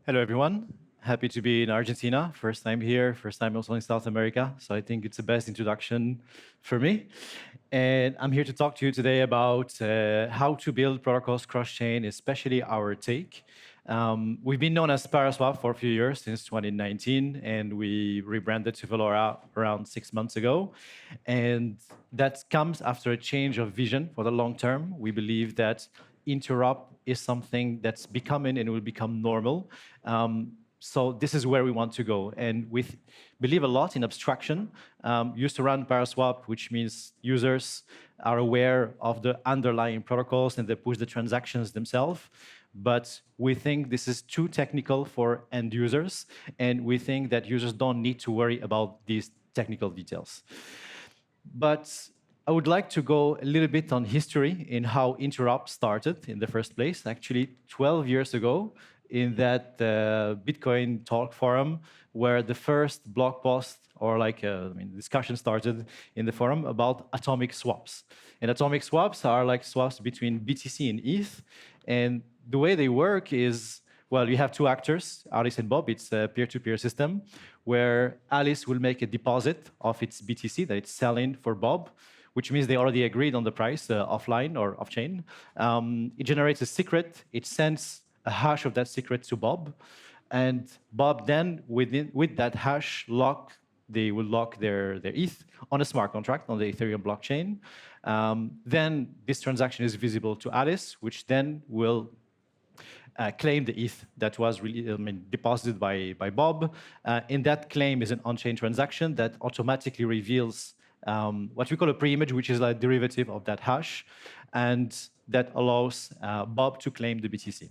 Hello, everyone. Happy to be in Argentina. First time here, first time also in South America. So I think it's the best introduction for me. And I'm here to talk to you today about how to build protocols cross-chain, especially our take. We've been known as Paraswap for a few years, since 2019, and we rebranded to Velora around 6 months ago. And that comes after a change of vision for the long term. We believe that interop is something that's becoming and will become normal. So this is where we want to go. And we believe a lot in abstraction. Used to run Paraswap, which means users are aware of the underlying protocols and they push the transactions themselves. But we think this is too technical for end users. And we think that users don't need to worry about these technical details. But I would like to go a little bit on history in how interop started in the first place. Actually, 12 years ago, in that Bitcoin talk forum, where the first blog post or discussion started in the forum about atomic swaps. And atomic swaps are like swaps between BTC and ETH. And the way they work is, well, you have two actors, Alice and Bob. It's a peer-to-peer system where Alice will make a deposit of its BTC that it's selling for Bob, which means they already agreed on the price offline or off-chain. It generates a secret. It sends a hash of that secret to Bob. And Bob then, with that hash, they will lock their ETH on a smart contract on the Ethereum blockchain. Then this transaction is visible to Alice, which then will claim the ETH that was deposited by Bob. And that claim is an on-chain transaction that automatically reveals what we call a pre-image, which is a derivative of that hash, and that allows Bob to claim the BTC.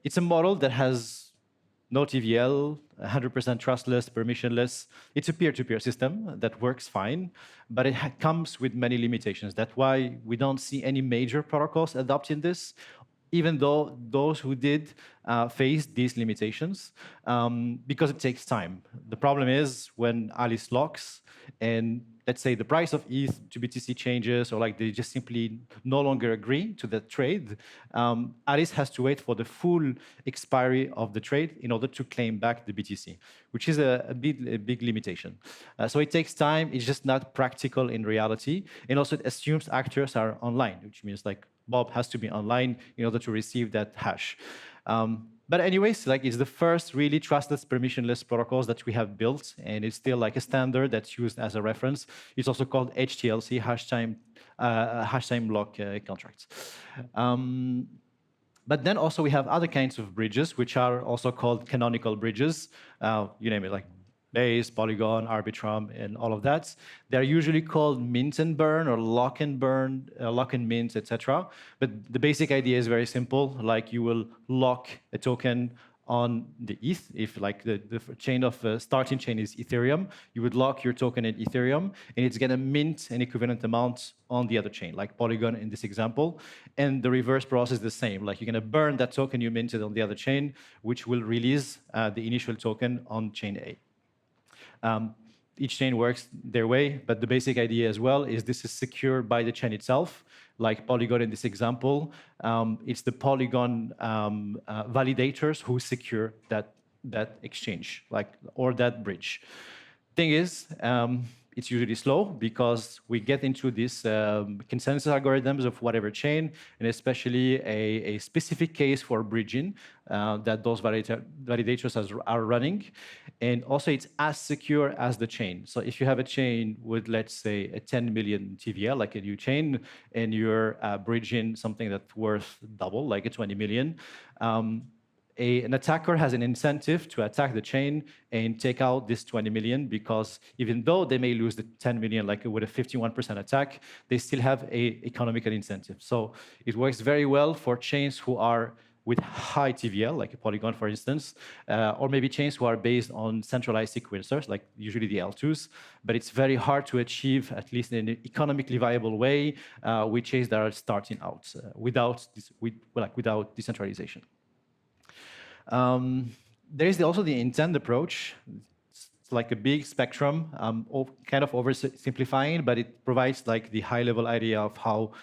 It's a model that has no TVL, 100% trustless, permissionless. It's a peer-to-peer system that works fine, but it comes with many limitations. That's why we don't see any major protocols adopting this, even though those who did face these limitations, because it takes time. The problem is when Alice locks and let's say the price of ETH to BTC changes, or like they just simply no longer agree to that trade, Alice has to wait for the full expiry of the trade in order to claim back the BTC, which is a big limitation. So it takes time. It's just not practical in reality. And also it assumes actors are online, which means like Bob has to be online in order to receive that hash. But anyways, like it's the first really trustless, permissionless protocols that we have built, and it's still like a standard that's used as a reference. It's also called HTLC, hash time block contracts. But then also we have other kinds of bridges, which are also called canonical bridges. You name it, like Base, Polygon, Arbitrum, and all of that. They're usually called mint and burn or lock and burn, lock and mint, etc. But the basic idea is very simple. Like you will lock a token on the ETH. If like the chain of starting chain is Ethereum, you would lock your token in Ethereum, and it's going to mint an equivalent amount on the other chain, like Polygon in this example. And the reverse process is the same. Like you're going to burn that token you minted on the other chain, which will release the initial token on chain A. Each chain works their way, but the basic idea as well is this is secured by the chain itself. Like Polygon in this example, it's the Polygon validators who secure that exchange, or that bridge. Thing is, it's usually slow because we get into these consensus algorithms of whatever chain, and especially a specific case for bridging that those validators are running. And also, it's as secure as the chain. So if you have a chain with, let's say, a 10 million TVL, like a new chain, and you're bridging something that's worth double, like a 20 million, an attacker has an incentive to attack the chain and take out this 20 million, because even though they may lose the 10 million, like with a 51% attack, they still have an economical incentive. So it works very well for chains who are with high TVL, like a Polygon, for instance, or maybe chains who are based on centralized sequencers, like usually the L2s. But it's very hard to achieve, at least in an economically viable way, with chains that are starting out without decentralization. There is also the intent approach. It's like a big spectrum, kind of oversimplifying, but it provides like the high-level idea of how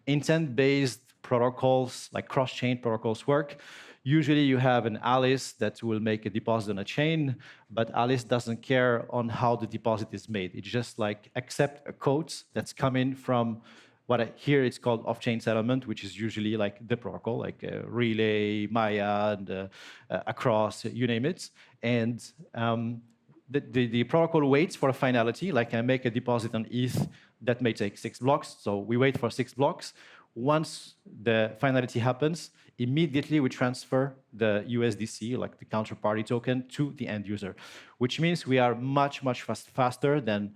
intent-based protocols, like cross-chain protocols, work. Usually you have an Alice that will make a deposit on a chain, but Alice doesn't care on how the deposit is made. It just like accept a code that's coming from here it's called off-chain settlement, which is usually like the protocol, like Relay, Maya, and Across, you name it. And the protocol waits for a finality, like I make a deposit on ETH that may take 6 blocks. So we wait for 6 blocks. Once the finality happens, immediately we transfer the USDC, like the counterparty token, to the end user, which means we are much faster than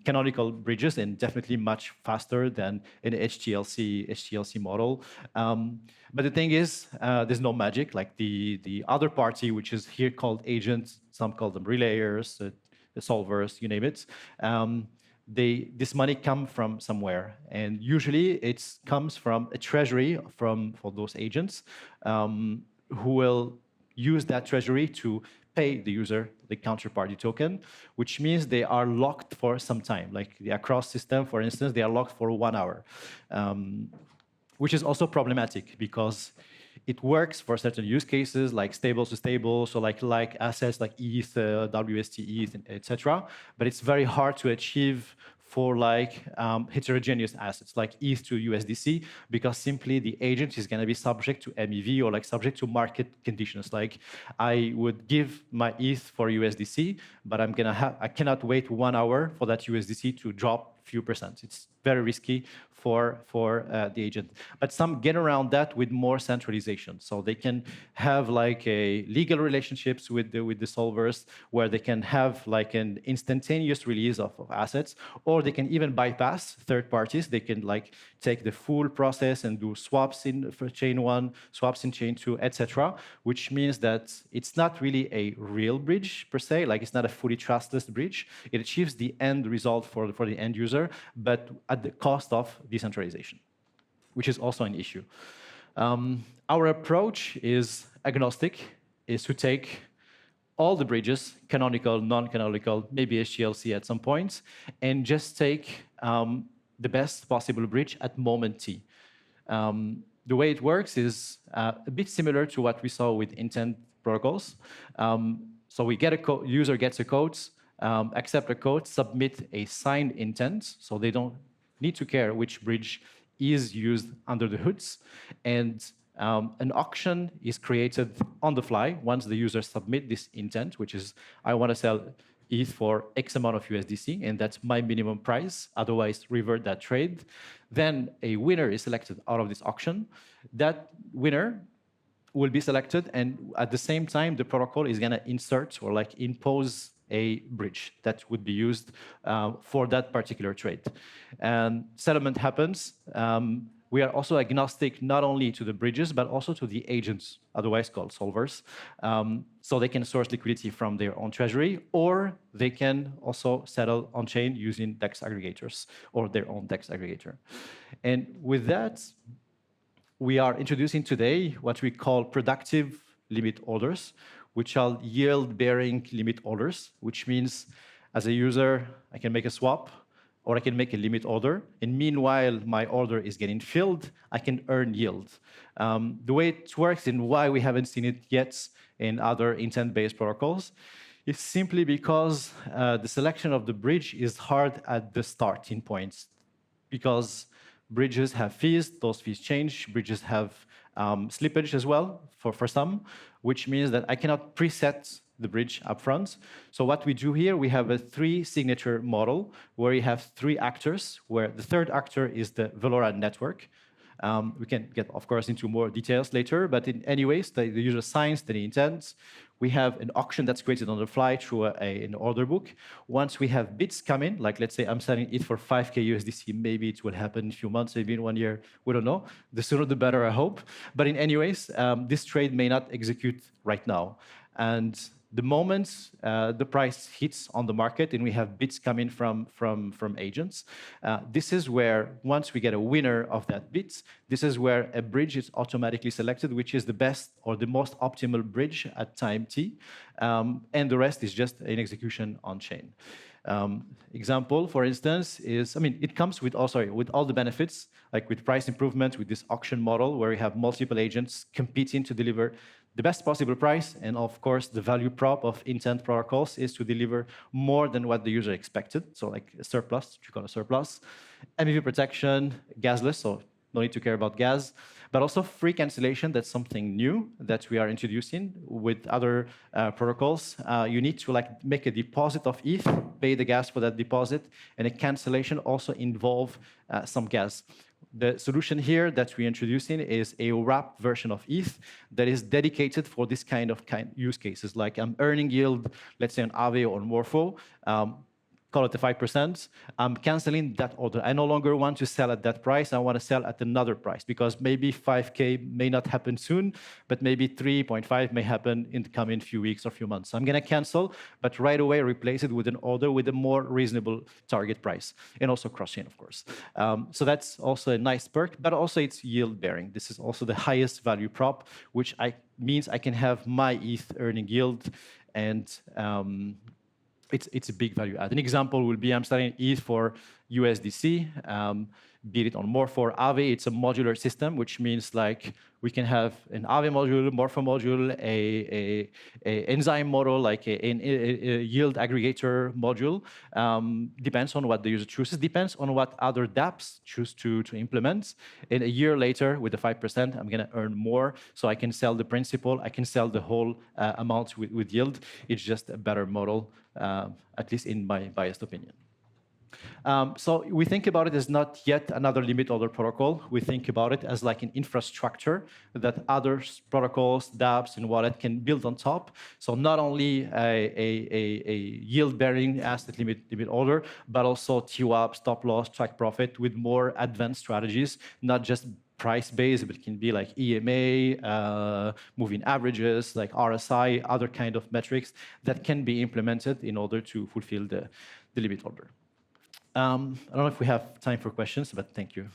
canonical bridges, and definitely much faster than an HTLC model. But the thing is, there's no magic. Like the other party, which is here called agents, some call them relayers, the solvers, you name it. This money come from somewhere, and usually it comes from a treasury for those agents who will use that treasury to pay the user the counterparty token, which means they are locked for some time. Like the Across system, for instance, they are locked for 1 hour, which is also problematic because it works for certain use cases like stable to stable, so like assets like ETH, WST ETH, etc. But it's very hard to achieve for like heterogeneous assets like ETH to USDC, because simply the agent is going to be subject to MEV or like subject to market conditions. Like I would give my ETH for USDC, but I cannot wait 1 hour for that USDC to drop a few percent. It's very risky for the agent. But some get around that with more centralization. So they can have like a legal relationships with the solvers, where they can have like an instantaneous release of assets, or they can even bypass third parties. They can like take the full process and do swaps for chain 1, swaps in chain 2, etc. Which means that it's not really a real bridge per se. Like it's not a fully trustless bridge. It achieves the end result for the end user, but at the cost of decentralization, which is also an issue. Our approach is agnostic, is to take all the bridges, canonical, non-canonical, maybe HTLC at some point, and just take the best possible bridge at moment T. The way it works is a bit similar to what we saw with intent protocols. So we get user gets a code, accept a code, submit a signed intent, so they don't need to care which bridge is used under the hoods. And an auction is created on the fly once the user submit this intent, which is, I want to sell ETH for X amount of USDC, and that's my minimum price, otherwise revert that trade. Then a winner is selected out of this auction. That winner will be selected, and at the same time, the protocol is going to insert or like impose a bridge that would be used for that particular trade. And settlement happens. We are also agnostic not only to the bridges, but also to the agents, otherwise called solvers. So they can source liquidity from their own treasury, or they can also settle on-chain using DEX aggregators or their own DEX aggregator. And with that, we are introducing today what we call productive limit orders, which are yield-bearing limit orders, which means as a user, I can make a swap, or I can make a limit order, and meanwhile my order is getting filled, I can earn yield. The way it works and why we haven't seen it yet in other intent-based protocols is simply because the selection of the bridge is hard at the starting points, because bridges have fees, those fees change, bridges have slippage as well for some, which means that I cannot preset the bridge upfront. So what we do here, we have a 3-signature model where you have 3 actors, where the third actor is the Velora network. We can get, of course, into more details later, but in any ways, the user signs the intent. We have an auction that's created on the fly through an order book. Once we have bids come in, like let's say I'm selling it for 5K USDC, maybe it will happen in a few months, maybe in 1 year, we don't know. The sooner the better, I hope. But in any ways, this trade may not execute right now. And the moment the price hits on the market and we have bids coming from agents, this is where, once we get a winner of that bid, this is where a bridge is automatically selected, which is the best or the most optimal bridge at time T, and the rest is just an execution on chain. Example, for instance, is, I mean, it comes with, with all the benefits, like with price improvement, with this auction model where you have multiple agents competing to deliver the best possible price. And of course, the value prop of intent protocols is to deliver more than what the user expected. So like a surplus, which you call a surplus. MEV protection, gasless, so no need to care about gas, but also free cancellation. That's something new that we are introducing with other protocols. You need to like make a deposit of ETH, pay the gas for that deposit, and a cancellation also involve some gas. The solution here that we're introducing is a wrapped version of ETH that is dedicated for this kind of use cases, like earning yield, let's say on Aave or on Morpho. Call it the 5%, I'm canceling that order. I no longer want to sell at that price. I want to sell at another price because maybe 5K may not happen soon, but maybe 3.5 may happen in the coming few weeks or few months. So I'm going to cancel, but right away replace it with an order with a more reasonable target price, and also cross-chain, of course. So that's also a nice perk, but also it's yield-bearing. This is also the highest value prop, which means I can have my ETH earning yield, and it's a big value add. An example will be I'm selling ETH for USDC, be it on Morpho or Aave. It's a modular system, which means like we can have an Aave module, Morpho module, a enzyme model, like a yield aggregator module. Depends on what the user chooses, depends on what other dApps choose to implement. And a year later, with the 5%, I'm going to earn more. So I can sell the principal, I can sell the whole amount with yield. It's just a better model, at least in my biased opinion. So we think about it as not yet another limit order protocol. We think about it as like an infrastructure that other protocols, dApps, and wallet can build on top. So not only a yield-bearing asset limit order, but also TWAP, stop loss, track profit with more advanced strategies, not just price-based, but it can be like EMA, moving averages, like RSI, other kind of metrics that can be implemented in order to fulfill the limit order. I don't know if we have time for questions, but thank you.